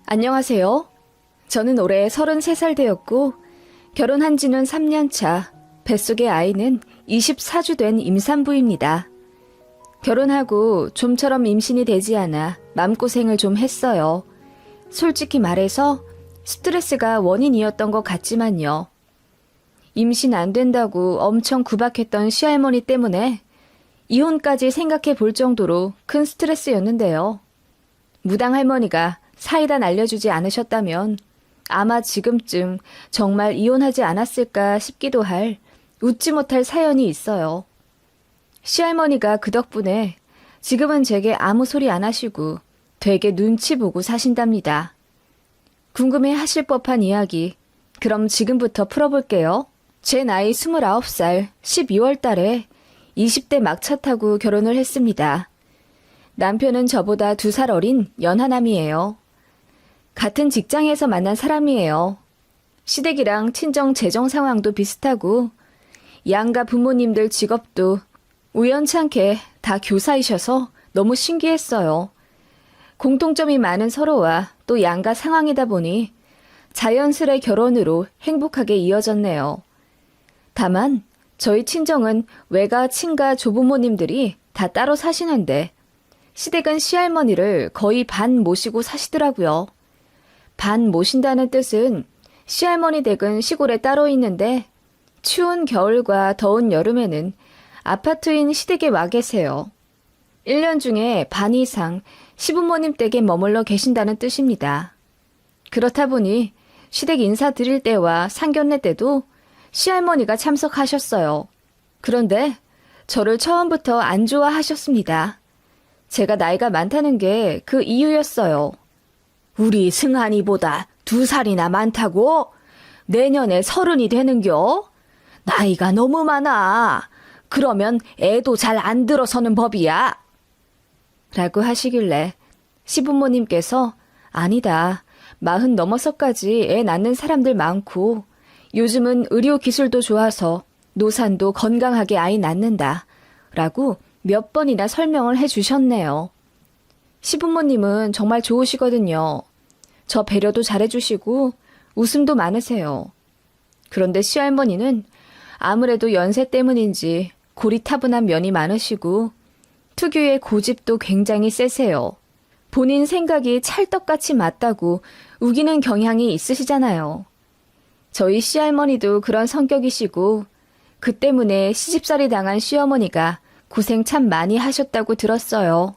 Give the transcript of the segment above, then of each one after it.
안녕하세요. 저는 올해 33살 되었고 결혼한 지는 3년 차, 뱃속의 아이는 24주 된 임산부입니다. 결혼하고 좀처럼 임신이 되지 않아 마음고생을 좀 했어요. 솔직히 말해서 스트레스가 원인이었던 것 같지만요. 임신 안 된다고 엄청 구박했던 시할머니 때문에 이혼까지 생각해 볼 정도로 큰 스트레스였는데요. 무당 할머니가 사이다 날려주지 않으셨다면 아마 지금쯤 정말 이혼하지 않았을까 싶기도 할 웃지 못할 사연이 있어요. 시할머니가 그 덕분에 지금은 제게 아무 소리 안 하시고 되게 눈치 보고 사신답니다. 궁금해 하실 법한 이야기, 그럼 지금부터 풀어볼게요. 제 나이 29살 12월 달에 20대 막차 타고 결혼을 했습니다. 남편은 저보다 2살 어린 연하남이에요. 같은 직장에서 만난 사람이에요. 시댁이랑 친정 재정 상황도 비슷하고 양가 부모님들 직업도 우연찮게 다 교사이셔서 너무 신기했어요. 공통점이 많은 서로와 또 양가 상황이다 보니 자연스레 결혼으로 행복하게 이어졌네요. 다만 저희 친정은 외가, 친가, 조부모님들이 다 따로 사시는데 시댁은 시할머니를 거의 반 모시고 사시더라고요. 반 모신다는 뜻은 시할머니 댁은 시골에 따로 있는데 추운 겨울과 더운 여름에는 아파트인 시댁에 와 계세요. 1년 중에 반 이상 시부모님 댁에 머물러 계신다는 뜻입니다. 그렇다 보니 시댁 인사 드릴 때와 상견례 때도 시할머니가 참석하셨어요. 그런데 저를 처음부터 안 좋아하셨습니다. 제가 나이가 많다는 게 그 이유였어요. 우리 승한이보다 2살이나 많다고? 내년에 30이 되는겨? 나이가 너무 많아. 그러면 애도 잘 안 들어서는 법이야. 라고 하시길래 시부모님께서 아니다. 40 넘어서까지 애 낳는 사람들 많고 요즘은 의료 기술도 좋아서 노산도 건강하게 아이 낳는다. 라고 몇 번이나 설명을 해주셨네요. 시부모님은 정말 좋으시거든요. 저 배려도 잘해주시고 웃음도 많으세요. 그런데 시할머니는 아무래도 연세 때문인지 고리타분한 면이 많으시고 특유의 고집도 굉장히 세세요. 본인 생각이 찰떡같이 맞다고 우기는 경향이 있으시잖아요. 저희 시할머니도 그런 성격이시고 그 때문에 시집살이 당한 시어머니가 고생 참 많이 하셨다고 들었어요.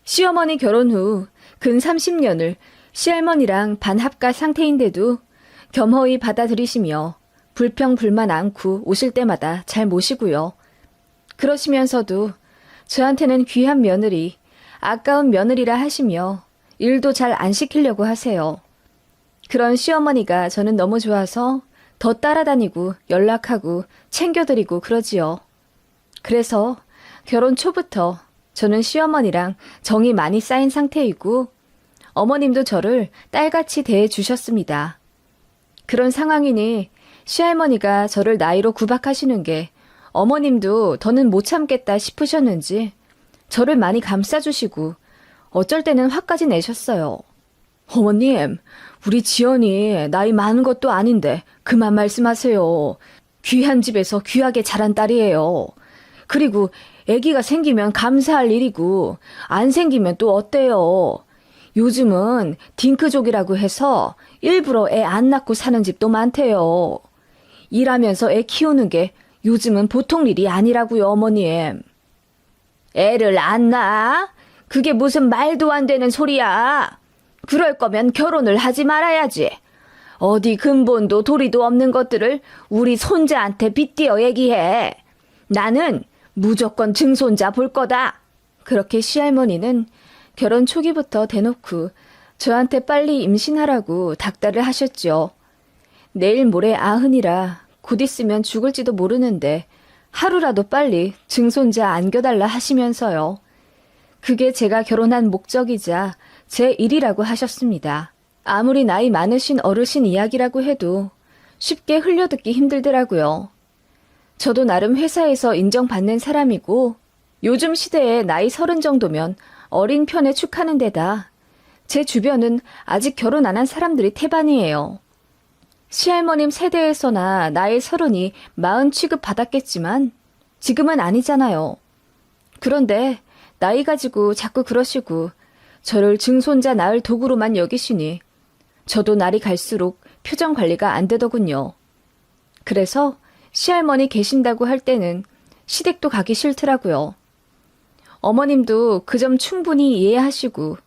시어머니 결혼 후 근 30년을 시할머니랑 반합가 상태인데도 겸허히 받아들이시며 불평불만 않고 오실 때마다 잘 모시고요. 그러시면서도 저한테는 귀한 며느리, 아까운 며느리라 하시며 일도 잘 안 시키려고 하세요. 그런 시어머니가 저는 너무 좋아서 더 따라다니고 연락하고 챙겨드리고 그러지요. 그래서 결혼 초부터 저는 시어머니랑 정이 많이 쌓인 상태이고 어머님도 저를 딸같이 대해주셨습니다. 그런 상황이니 시할머니가 저를 나이로 구박하시는 게 어머님도 더는 못 참겠다 싶으셨는지 저를 많이 감싸주시고 어쩔 때는 화까지 내셨어요. 어머님, 우리 지연이 나이 많은 것도 아닌데 그만 말씀하세요. 귀한 집에서 귀하게 자란 딸이에요. 그리고 아기가 생기면 감사할 일이고 안 생기면 또 어때요? 요즘은 딩크족이라고 해서 일부러 애 안 낳고 사는 집도 많대요. 일하면서 애 키우는 게 요즘은 보통 일이 아니라고요, 어머님. 애를 안 낳아? 그게 무슨 말도 안 되는 소리야. 그럴 거면 결혼을 하지 말아야지. 어디 근본도 도리도 없는 것들을 우리 손자한테 빗대어 얘기해. 나는 무조건 증손자 볼 거다. 그렇게 시할머니는 결혼 초기부터 대놓고 저한테 빨리 임신하라고 닥달을 하셨죠. 내일 모레 90이라 곧 있으면 죽을지도 모르는데 하루라도 빨리 증손자 안겨달라 하시면서요. 그게 제가 결혼한 목적이자 제 일이라고 하셨습니다. 아무리 나이 많으신 어르신 이야기라고 해도 쉽게 흘려듣기 힘들더라고요. 저도 나름 회사에서 인정받는 사람이고 요즘 시대에 나이 30 정도면 어린 편에 축하는 데다 제 주변은 아직 결혼 안 한 사람들이 태반이에요. 시할머님 세대에서나 나이 30이 40 취급 받았겠지만 지금은 아니잖아요. 그런데 나이 가지고 자꾸 그러시고 저를 증손자 낳을 도구로만 여기시니 저도 날이 갈수록 표정 관리가 안 되더군요. 그래서 시할머니 계신다고 할 때는 시댁도 가기 싫더라고요. 어머님도 그 점 충분히 이해하시고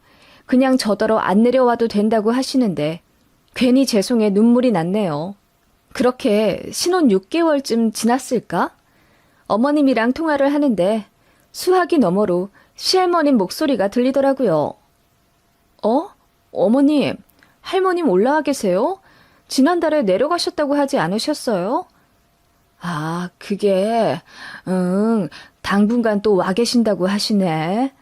그냥 저더러 안 내려와도 된다고 하시는데 괜히 죄송해 눈물이 났네요. 그렇게 신혼 6개월쯤 지났을까? 어머님이랑 통화를 하는데 수화기 너머로 시할머님 목소리가 들리더라고요. 어머님, 할머님 올라와 계세요? 지난달에 내려가셨다고 하지 않으셨어요? 아, 그게, 당분간 또 와 계신다고 하시네.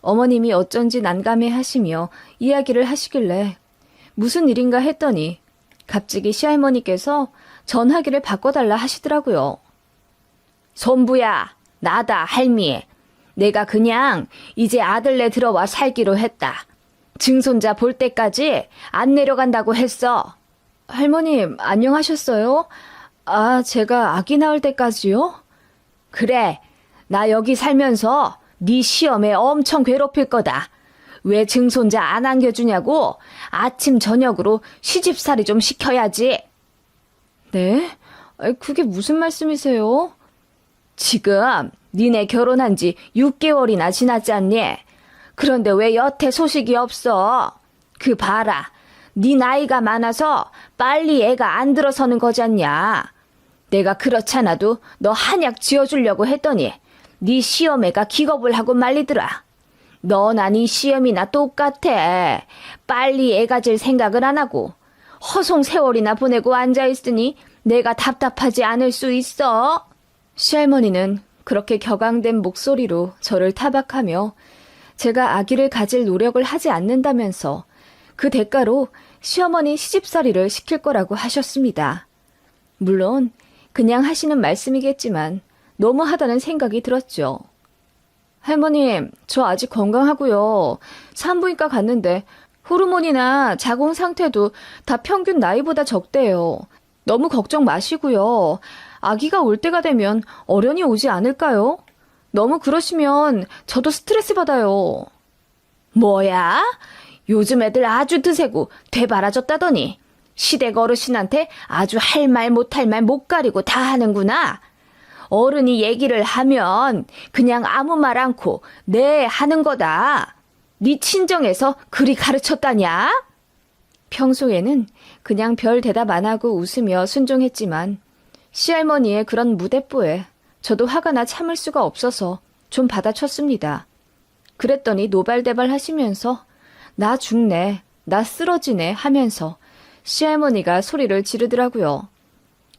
어머님이 어쩐지 난감해 하시며 이야기를 하시길래 무슨 일인가 했더니 갑자기 시할머니께서 전화기를 바꿔달라 하시더라고요. 손부야, 나다, 할미. 내가 그냥 이제 아들네 들어와 살기로 했다. 증손자 볼 때까지 안 내려간다고 했어. 할머님, 안녕하셨어요? 아, 제가 아기 낳을 때까지요? 그래, 나 여기 살면서 네 시험에 엄청 괴롭힐 거다. 왜 증손자 안 안겨주냐고 아침 저녁으로 시집살이 좀 시켜야지. 네? 그게 무슨 말씀이세요? 지금 니네 결혼한 지 6개월이나 지났지 않니? 그런데 왜 여태 소식이 없어? 그 봐라. 네 나이가 많아서 빨리 애가 안 들어서는 거잖냐. 내가 그렇잖아도 너 한약 지어주려고 했더니 네 시어매가 기겁을 하고 말리더라. 너나 네 시어미나 똑같아. 빨리 애 가질 생각을 안 하고 허송 세월이나 보내고 앉아있으니 내가 답답하지 않을 수 있어. 시할머니는 그렇게 격앙된 목소리로 저를 타박하며 제가 아기를 가질 노력을 하지 않는다면서 그 대가로 시어머니 시집살이를 시킬 거라고 하셨습니다. 물론 그냥 하시는 말씀이겠지만 너무하다는 생각이 들었죠. 할머님, 저 아직 건강하고요. 산부인과 갔는데 호르몬이나 자궁 상태도 다 평균 나이보다 적대요. 너무 걱정 마시고요. 아기가 올 때가 되면 어련히 오지 않을까요? 너무 그러시면 저도 스트레스 받아요. 뭐야? 요즘 애들 아주 드세고 되바라졌다더니 시댁 어르신한테 아주 할 말 못할 말 못 가리고 다 하는구나. 어른이 얘기를 하면 그냥 아무 말 않고 네 하는 거다. 네 친정에서 그리 가르쳤다냐? 평소에는 그냥 별 대답 안 하고 웃으며 순종했지만 시할머니의 그런 무대뽀에 저도 화가 나 참을 수가 없어서 좀 받아쳤습니다. 그랬더니 노발대발 하시면서 나 죽네, 나 쓰러지네 하면서 시할머니가 소리를 지르더라고요.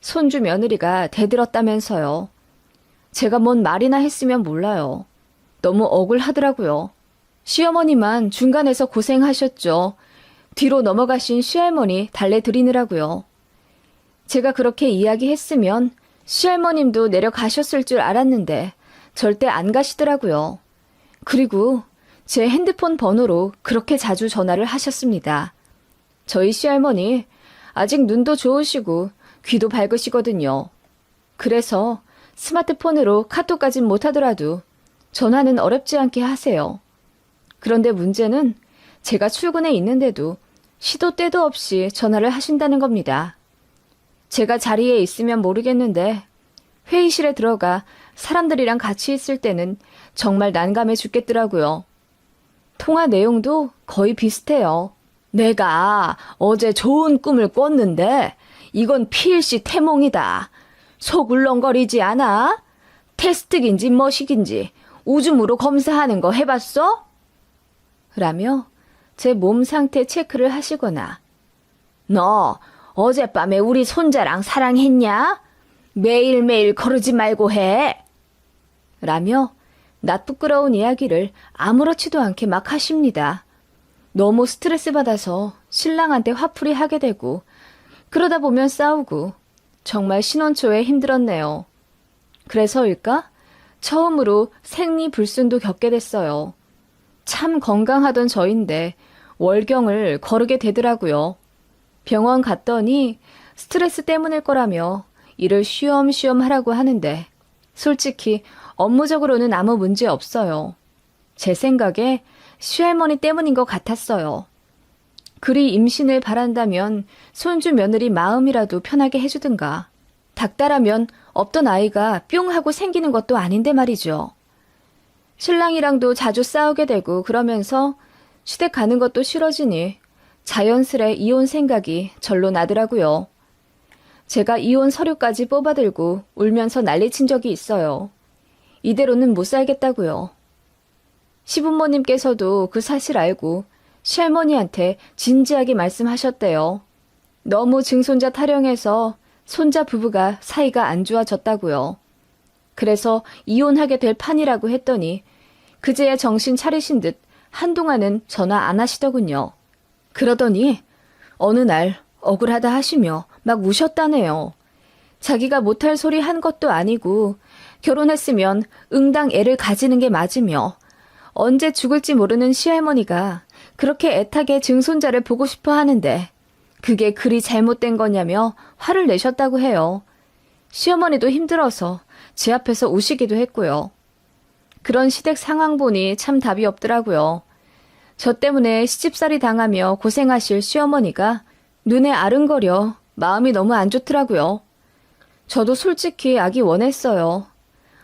손주 며느리가 대들었다면서요. 제가 뭔 말이나 했으면 몰라요. 너무 억울하더라고요. 시어머니만 중간에서 고생하셨죠. 뒤로 넘어가신 시할머니 달래드리느라고요. 제가 그렇게 이야기했으면 시할머님도 내려가셨을 줄 알았는데 절대 안 가시더라고요. 그리고 제 핸드폰 번호로 그렇게 자주 전화를 하셨습니다. 저희 시할머니 아직 눈도 좋으시고 귀도 밝으시거든요. 그래서 스마트폰으로 카톡까진 못하더라도 전화는 어렵지 않게 하세요. 그런데 문제는 제가 출근해 있는데도 시도 때도 없이 전화를 하신다는 겁니다. 제가 자리에 있으면 모르겠는데 회의실에 들어가 사람들이랑 같이 있을 때는 정말 난감해 죽겠더라고요. 통화 내용도 거의 비슷해요. 내가 어제 좋은 꿈을 꿨는데 이건 필시 태몽이다. 속 울렁거리지 않아? 테스트긴지 뭐시긴지 우줌으로 검사하는 거 해봤어? 라며 제 몸 상태 체크를 하시거나 너 어젯밤에 우리 손자랑 사랑했냐? 매일매일 거르지 말고 해. 라며 낯부끄러운 이야기를 아무렇지도 않게 막 하십니다. 너무 스트레스 받아서 신랑한테 화풀이 하게 되고 그러다 보면 싸우고 정말 신혼 초에 힘들었네요. 그래서일까? 처음으로 생리불순도 겪게 됐어요. 참 건강하던 저인데 월경을 거르게 되더라고요. 병원 갔더니 스트레스 때문일 거라며 일을 쉬엄쉬엄 하라고 하는데 솔직히 업무적으로는 아무 문제 없어요. 제 생각에 시할머니 때문인 것 같았어요. 그리 임신을 바란다면 손주 며느리 마음이라도 편하게 해주든가. 닥달하면 없던 아이가 뿅 하고 생기는 것도 아닌데 말이죠. 신랑이랑도 자주 싸우게 되고 그러면서 시댁 가는 것도 싫어지니 자연스레 이혼 생각이 절로 나더라고요. 제가 이혼 서류까지 뽑아들고 울면서 난리친 적이 있어요. 이대로는 못 살겠다고요. 시부모님께서도 그 사실 알고 시할머니한테 진지하게 말씀하셨대요. 너무 증손자 타령해서 손자 부부가 사이가 안 좋아졌다고요. 그래서 이혼하게 될 판이라고 했더니 그제야 정신 차리신 듯 한동안은 전화 안 하시더군요. 그러더니 어느 날 억울하다 하시며 막 우셨다네요. 자기가 못할 소리 한 것도 아니고 결혼했으면 응당 애를 가지는 게 맞으며 언제 죽을지 모르는 시할머니가 그렇게 애타게 증손자를 보고 싶어 하는데 그게 그리 잘못된 거냐며 화를 내셨다고 해요. 시어머니도 힘들어서 제 앞에서 우시기도 했고요. 그런 시댁 상황 보니 참 답이 없더라고요. 저 때문에 시집살이 당하며 고생하실 시어머니가 눈에 아른거려 마음이 너무 안 좋더라고요. 저도 솔직히 아기 원했어요.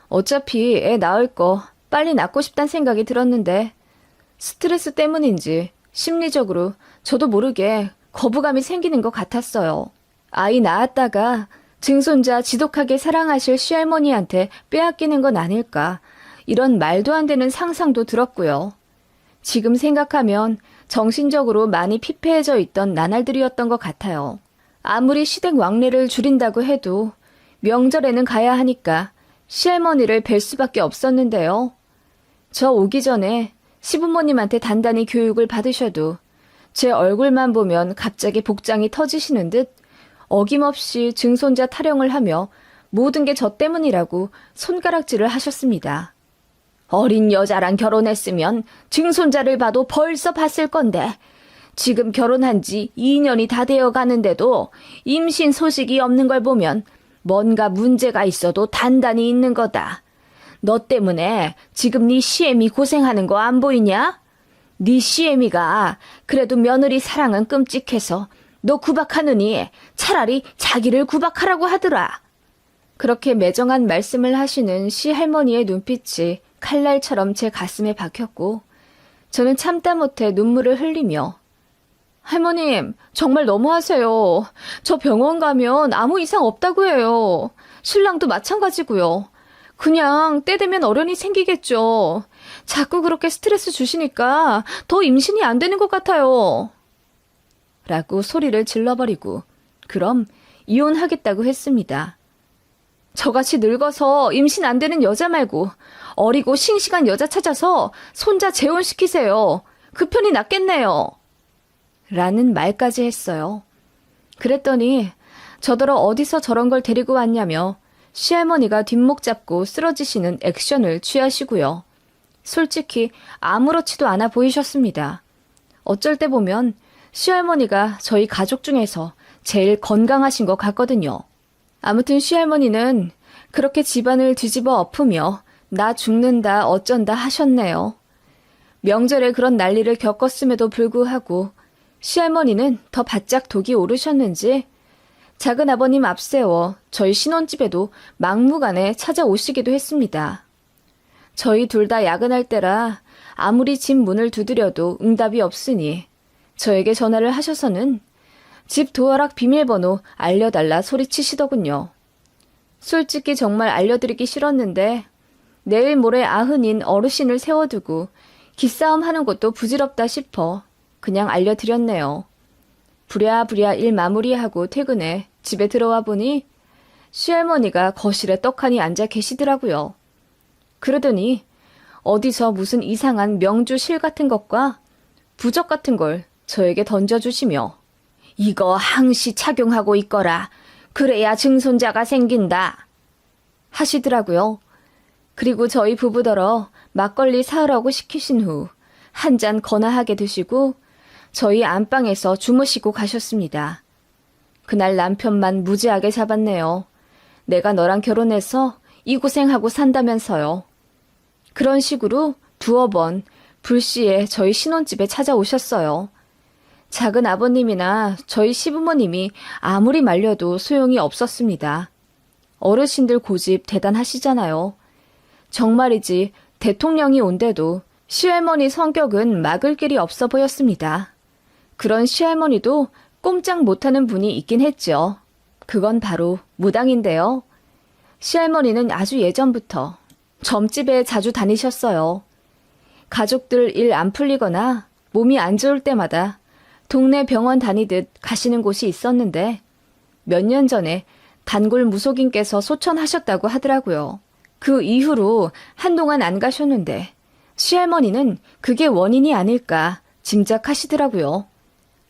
어차피 애 낳을 거 빨리 낳고 싶단 생각이 들었는데 스트레스 때문인지 심리적으로 저도 모르게 거부감이 생기는 것 같았어요. 아이 낳았다가 증손자 지독하게 사랑하실 시할머니한테 빼앗기는 건 아닐까 이런 말도 안 되는 상상도 들었고요. 지금 생각하면 정신적으로 많이 피폐해져 있던 나날들이었던 것 같아요. 아무리 시댁 왕래를 줄인다고 해도 명절에는 가야 하니까 시할머니를 뵐 수밖에 없었는데요. 저 오기 전에 시부모님한테 단단히 교육을 받으셔도 제 얼굴만 보면 갑자기 복장이 터지시는 듯 어김없이 증손자 타령을 하며 모든 게 저 때문이라고 손가락질을 하셨습니다. 어린 여자랑 결혼했으면 증손자를 봐도 벌써 봤을 건데 지금 결혼한 지 2년이 다 되어 가는데도 임신 소식이 없는 걸 보면 뭔가 문제가 있어도 단단히 있는 거다. 너 때문에 지금 네 시애미 고생하는 거 안 보이냐? 네 시애미가 그래도 며느리 사랑은 끔찍해서 너 구박하느니 차라리 자기를 구박하라고 하더라. 그렇게 매정한 말씀을 하시는 시할머니의 눈빛이 칼날처럼 제 가슴에 박혔고 저는 참다 못해 눈물을 흘리며 할머님, 정말 너무하세요. 저 병원 가면 아무 이상 없다고 해요. 신랑도 마찬가지고요. 그냥 때 되면 어련히 생기겠죠. 자꾸 그렇게 스트레스 주시니까 더 임신이 안 되는 것 같아요. 라고 소리를 질러버리고 그럼 이혼하겠다고 했습니다. 저같이 늙어서 임신 안 되는 여자 말고 어리고 싱싱한 여자 찾아서 손자 재혼시키세요. 그 편이 낫겠네요. 라는 말까지 했어요. 그랬더니 저더러 어디서 저런 걸 데리고 왔냐며 시할머니가 뒷목 잡고 쓰러지시는 액션을 취하시고요. 솔직히 아무렇지도 않아 보이셨습니다. 어쩔 때 보면 시할머니가 저희 가족 중에서 제일 건강하신 것 같거든요. 아무튼 시할머니는 그렇게 집안을 뒤집어 엎으며 나 죽는다 어쩐다 하셨네요. 명절에 그런 난리를 겪었음에도 불구하고 시할머니는 더 바짝 독이 오르셨는지 작은 아버님 앞세워 저희 신혼집에도 막무가내 찾아오시기도 했습니다. 저희 둘 다 야근할 때라 아무리 집 문을 두드려도 응답이 없으니 저에게 전화를 하셔서는 집 도어락 비밀번호 알려달라 소리치시더군요. 솔직히 정말 알려드리기 싫었는데 내일 모레 아흔인 어르신을 세워두고 기싸움 하는 것도 부질없다 싶어 그냥 알려드렸네요. 부랴부랴 일 마무리하고 퇴근해 집에 들어와 보니 시할머니가 거실에 떡하니 앉아 계시더라고요. 그러더니 어디서 무슨 이상한 명주 실 같은 것과 부적 같은 걸 저에게 던져주시며 이거 항시 착용하고 있거라. 그래야 증손자가 생긴다. 하시더라고요. 그리고 저희 부부더러 막걸리 사으라고 시키신 후 한 잔 거나하게 드시고 저희 안방에서 주무시고 가셨습니다. 그날 남편만 무지하게 잡았네요. 내가 너랑 결혼해서 이 고생하고 산다면서요. 그런 식으로 두어 번 불시에 저희 신혼집에 찾아오셨어요. 작은 아버님이나 저희 시부모님이 아무리 말려도 소용이 없었습니다. 어르신들 고집 대단하시잖아요. 정말이지 대통령이 온데도 시할머니 성격은 막을 길이 없어 보였습니다. 그런 시할머니도 꼼짝 못하는 분이 있긴 했죠. 그건 바로 무당인데요. 시할머니는 아주 예전부터 점집에 자주 다니셨어요. 가족들 일 안 풀리거나 몸이 안 좋을 때마다 동네 병원 다니듯 가시는 곳이 있었는데 몇 년 전에 단골 무속인께서 소천하셨다고 하더라고요. 그 이후로 한동안 안 가셨는데 시할머니는 그게 원인이 아닐까 짐작하시더라고요.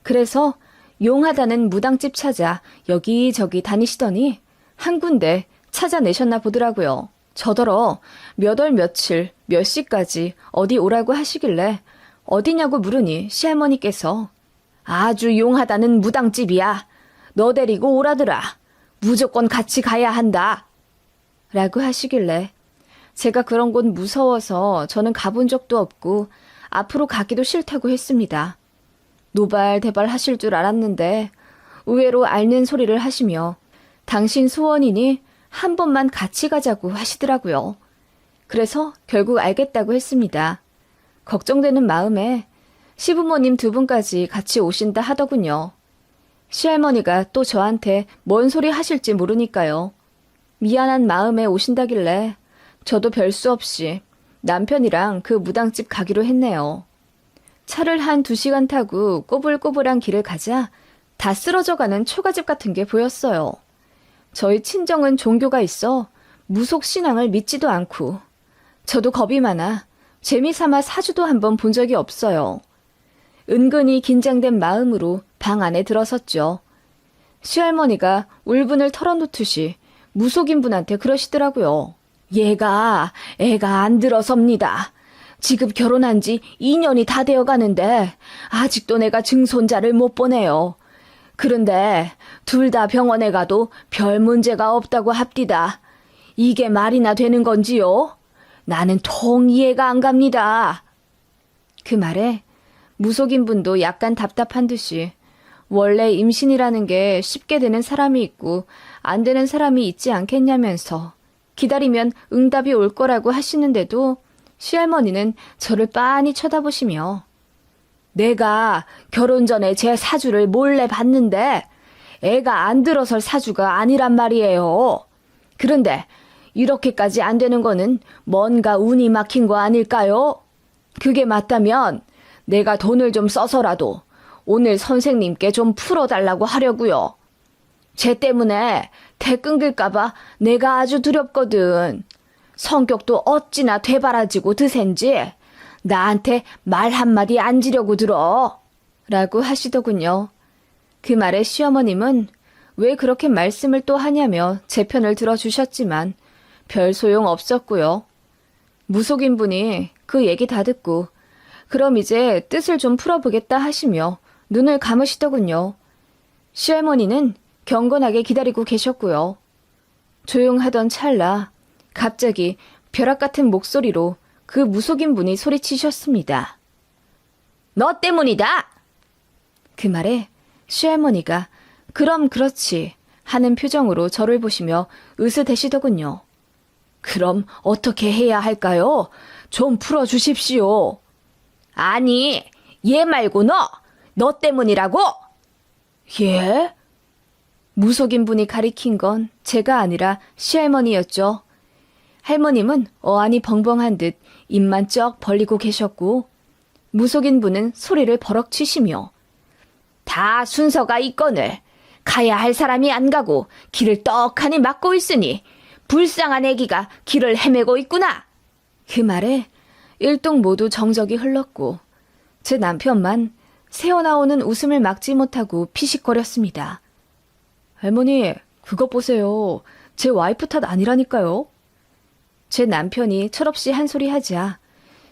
그래서 용하다는 무당집 찾아 여기저기 다니시더니 한 군데 찾아내셨나 보더라고요. 저더러 몇 월 며칠 몇 시까지 어디 오라고 하시길래 어디냐고 물으니 시할머니께서 아주 용하다는 무당집이야. 너 데리고 오라더라. 무조건 같이 가야 한다. 라고 하시길래 제가 그런 곳 무서워서 저는 가본 적도 없고 앞으로 가기도 싫다고 했습니다. 노발대발 하실 줄 알았는데 의외로 앓는 소리를 하시며 당신 소원이니 한 번만 같이 가자고 하시더라고요. 그래서 결국 알겠다고 했습니다. 걱정되는 마음에 시부모님 두 분까지 같이 오신다 하더군요. 시할머니가 또 저한테 뭔 소리 하실지 모르니까요. 미안한 마음에 오신다길래 저도 별 수 없이 남편이랑 그 무당집 가기로 했네요. 차를 한 2시간 타고 꼬불꼬불한 길을 가자 다 쓰러져가는 초가집 같은 게 보였어요. 저희 친정은 종교가 있어 무속 신앙을 믿지도 않고 저도 겁이 많아 재미삼아 사주도 한번 본 적이 없어요. 은근히 긴장된 마음으로 방 안에 들어섰죠. 시할머니가 울분을 털어놓듯이 무속인 분한테 그러시더라고요. 얘가 애가 안 들어섭니다. 지금 결혼한 지 2년이 다 되어 가는데 아직도 내가 증손자를 못 보내요. 그런데 둘 다 병원에 가도 별 문제가 없다고 합디다. 이게 말이나 되는 건지요? 나는 통 이해가 안 갑니다. 그 말에 무속인 분도 약간 답답한 듯이 원래 임신이라는 게 쉽게 되는 사람이 있고 안 되는 사람이 있지 않겠냐면서 기다리면 응답이 올 거라고 하시는데도 시할머니는 저를 빤히 쳐다보시며 내가 결혼 전에 제 사주를 몰래 봤는데 애가 안 들어설 사주가 아니란 말이에요. 그런데 이렇게까지 안 되는 거는 뭔가 운이 막힌 거 아닐까요? 그게 맞다면 내가 돈을 좀 써서라도 오늘 선생님께 좀 풀어달라고 하려고요. 쟤 때문에 대 끊길까봐 내가 아주 두렵거든. 성격도 어찌나 되바라지고 드센지 나한테 말 한마디 안 지려고 들어. 라고 하시더군요. 그 말에 시어머님은 왜 그렇게 말씀을 또 하냐며 제 편을 들어주셨지만 별 소용 없었고요. 무속인 분이 그 얘기 다 듣고 그럼 이제 뜻을 좀 풀어보겠다 하시며 눈을 감으시더군요. 시할머니는 경건하게 기다리고 계셨고요. 조용하던 찰나 갑자기 벼락 같은 목소리로 그 무속인 분이 소리치셨습니다. 너 때문이다! 그 말에 시할머니가 그럼 그렇지 하는 표정으로 저를 보시며 으스대시더군요. 그럼 어떻게 해야 할까요? 좀 풀어주십시오. 아니, 얘 말고 너 때문이라고? 예? 무속인 분이 가리킨 건 제가 아니라 시할머니였죠. 할머님은 어안이 벙벙한 듯 입만 쩍 벌리고 계셨고 무속인 분은 소리를 버럭 치시며 다 순서가 있거늘 가야 할 사람이 안 가고 길을 떡하니 막고 있으니 불쌍한 애기가 길을 헤매고 있구나. 그 말에 일동 모두 정적이 흘렀고 제 남편만 새어나오는 웃음을 막지 못하고 피식거렸습니다. 할머니, 그것 보세요. 제 와이프 탓 아니라니까요. 제 남편이 철없이 한 소리 하자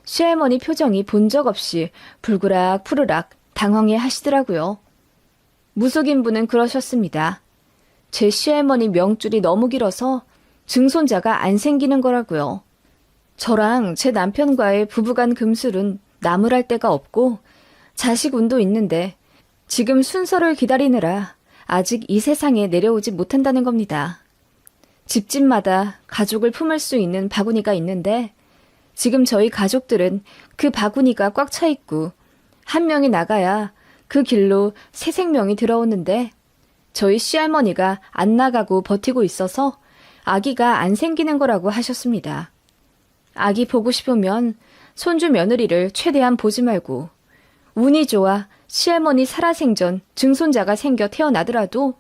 시할머니 표정이 본 적 없이 불그락 푸르락 당황해 하시더라고요. 무속인분은 그러셨습니다. 제 시할머니 명줄이 너무 길어서 증손자가 안 생기는 거라고요. 저랑 제 남편과의 부부간 금술은 나무랄 데가 없고 자식 운도 있는데 지금 순서를 기다리느라 아직 이 세상에 내려오지 못한다는 겁니다. 집집마다 가족을 품을 수 있는 바구니가 있는데 지금 저희 가족들은 그 바구니가 꽉 차 있고 한 명이 나가야 그 길로 새 생명이 들어오는데 저희 시할머니가 안 나가고 버티고 있어서 아기가 안 생기는 거라고 하셨습니다. 아기 보고 싶으면 손주 며느리를 최대한 보지 말고 운이 좋아 시할머니 살아생전 증손자가 생겨 태어나더라도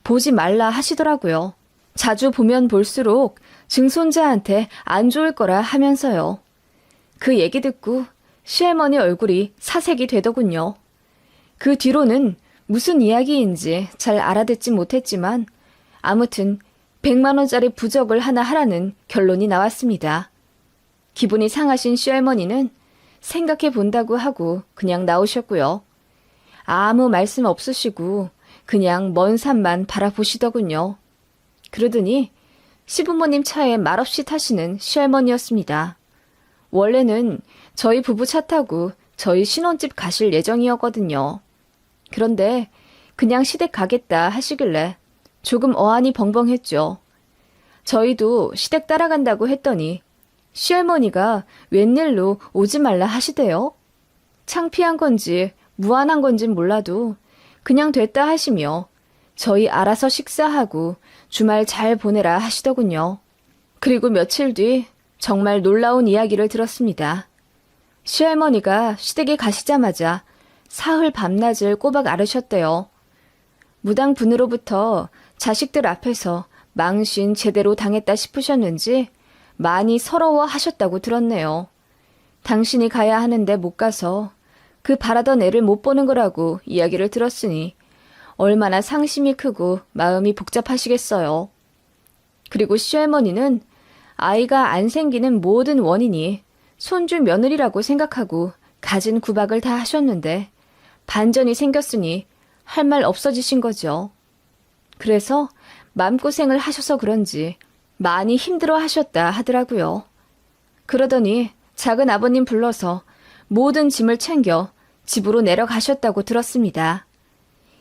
보지 말라 하시더라고요. 자주 보면 볼수록 증손자한테 안 좋을 거라 하면서요. 그 얘기 듣고 시할머니 얼굴이 사색이 되더군요. 그 뒤로는 무슨 이야기인지 잘 알아듣지 못했지만 아무튼 100만 원짜리 부적을 하나 하라는 결론이 나왔습니다. 기분이 상하신 시할머니는 생각해 본다고 하고 그냥 나오셨고요. 아무 말씀 없으시고 그냥 먼 산만 바라보시더군요. 그러더니 시부모님 차에 말없이 타시는 시할머니였습니다. 원래는 저희 부부 차 타고 저희 신혼집 가실 예정이었거든요. 그런데 그냥 시댁 가겠다 하시길래 조금 어안이 벙벙했죠. 저희도 시댁 따라간다고 했더니 시할머니가 웬일로 오지 말라 하시대요. 창피한 건지 무안한 건진 몰라도 그냥 됐다 하시며 저희 알아서 식사하고 주말 잘 보내라 하시더군요. 그리고 며칠 뒤 정말 놀라운 이야기를 들었습니다. 시할머니가 시댁에 가시자마자 사흘 밤낮을 꼬박 앓으셨대요. 무당분으로부터 자식들 앞에서 망신 제대로 당했다 싶으셨는지 많이 서러워 하셨다고 들었네요. 당신이 가야 하는데 못 가서 그 바라던 애를 못 보는 거라고 이야기를 들었으니 얼마나 상심이 크고 마음이 복잡하시겠어요. 그리고 시할머니는 아이가 안 생기는 모든 원인이 손주 며느리라고 생각하고 가진 구박을 다 하셨는데 반전이 생겼으니 할 말 없어지신 거죠. 그래서 마음고생을 하셔서 그런지 많이 힘들어 하셨다 하더라고요. 그러더니 작은 아버님 불러서 모든 짐을 챙겨 집으로 내려가셨다고 들었습니다.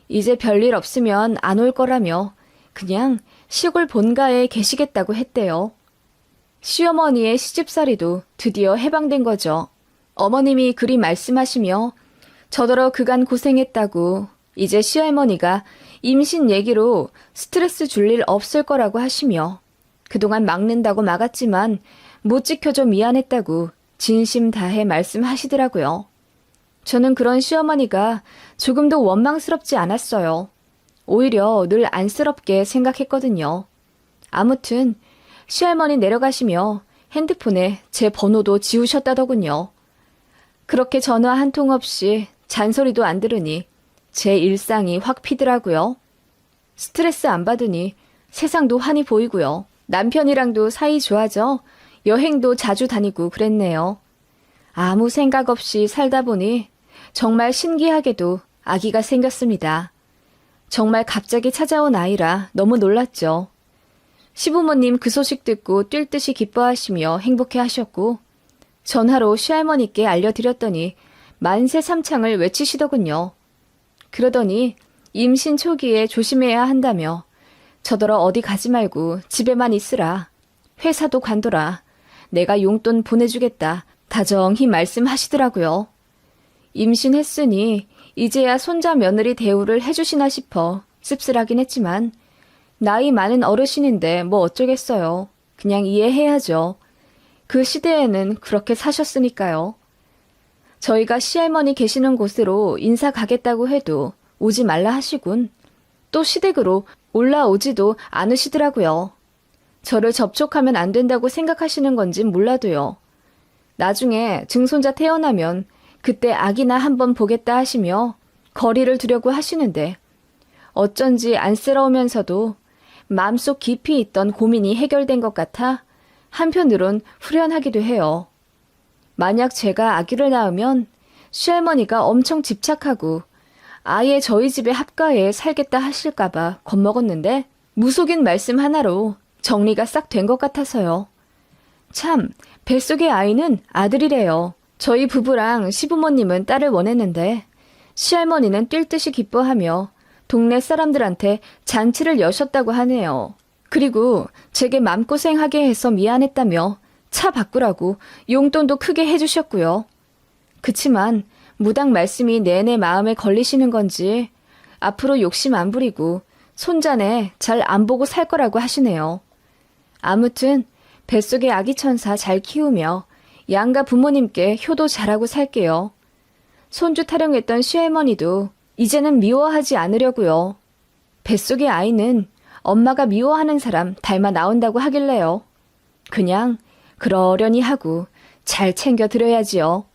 이제 별일 없으면 안 올 거라며 그냥 시골 본가에 계시겠다고 했대요. 시어머니의 시집살이도 드디어 해방된 거죠. 어머님이 그리 말씀하시며 저더러 그간 고생했다고 이제 시할머니가 임신 얘기로 스트레스 줄 일 없을 거라고 하시며 그동안 막는다고 막았지만 못 지켜줘 미안했다고 진심 다해 말씀하시더라고요. 저는 그런 시어머니가 조금도 원망스럽지 않았어요. 오히려 늘 안쓰럽게 생각했거든요. 아무튼 시할머니 내려가시며 핸드폰에 제 번호도 지우셨다더군요. 그렇게 전화 한 통 없이 잔소리도 안 들으니 제 일상이 확 피더라고요. 스트레스 안 받으니 세상도 환히 보이고요. 남편이랑도 사이 좋아져 여행도 자주 다니고 그랬네요. 아무 생각 없이 살다 보니 정말 신기하게도 아기가 생겼습니다. 정말 갑자기 찾아온 아이라 너무 놀랐죠. 시부모님 그 소식 듣고 뛸 듯이 기뻐하시며 행복해 하셨고 전화로 시할머니께 알려드렸더니 만세 삼창을 외치시더군요. 그러더니 임신 초기에 조심해야 한다며 저더러 어디 가지 말고 집에만 있으라. 회사도 관둬라. 내가 용돈 보내주겠다. 다정히 말씀하시더라고요. 임신했으니 이제야 손자 며느리 대우를 해주시나 싶어 씁쓸하긴 했지만 나이 많은 어르신인데 뭐 어쩌겠어요. 그냥 이해해야죠. 그 시대에는 그렇게 사셨으니까요. 저희가 시할머니 계시는 곳으로 인사 가겠다고 해도 오지 말라 하시군. 또 시댁으로 올라오지도 않으시더라고요. 저를 접촉하면 안 된다고 생각하시는 건진 몰라도요. 나중에 증손자 태어나면 그때 아기나 한번 보겠다 하시며 거리를 두려고 하시는데 어쩐지 안쓰러우면서도 마음속 깊이 있던 고민이 해결된 것 같아 한편으론 후련하기도 해요. 만약 제가 아기를 낳으면 시할머니가 엄청 집착하고 아예 저희 집에 합가해 살겠다 하실까봐 겁먹었는데 무속인 말씀 하나로 정리가 싹 된 것 같아서요. 참, 뱃속의 아이는 아들이래요. 저희 부부랑 시부모님은 딸을 원했는데 시할머니는 뛸 듯이 기뻐하며 동네 사람들한테 잔치를 여셨다고 하네요. 그리고 제게 맘고생하게 해서 미안했다며 차 바꾸라고 용돈도 크게 해주셨고요. 그치만 무당 말씀이 내내 마음에 걸리시는 건지 앞으로 욕심 안 부리고 손자네 잘 안 보고 살 거라고 하시네요. 아무튼 뱃속의 아기 천사 잘 키우며 양가 부모님께 효도 잘하고 살게요. 손주 타령했던 시할머니도 이제는 미워하지 않으려고요. 뱃속의 아이는 엄마가 미워하는 사람 닮아 나온다고 하길래요. 그냥 그러려니 하고 잘 챙겨 드려야지요.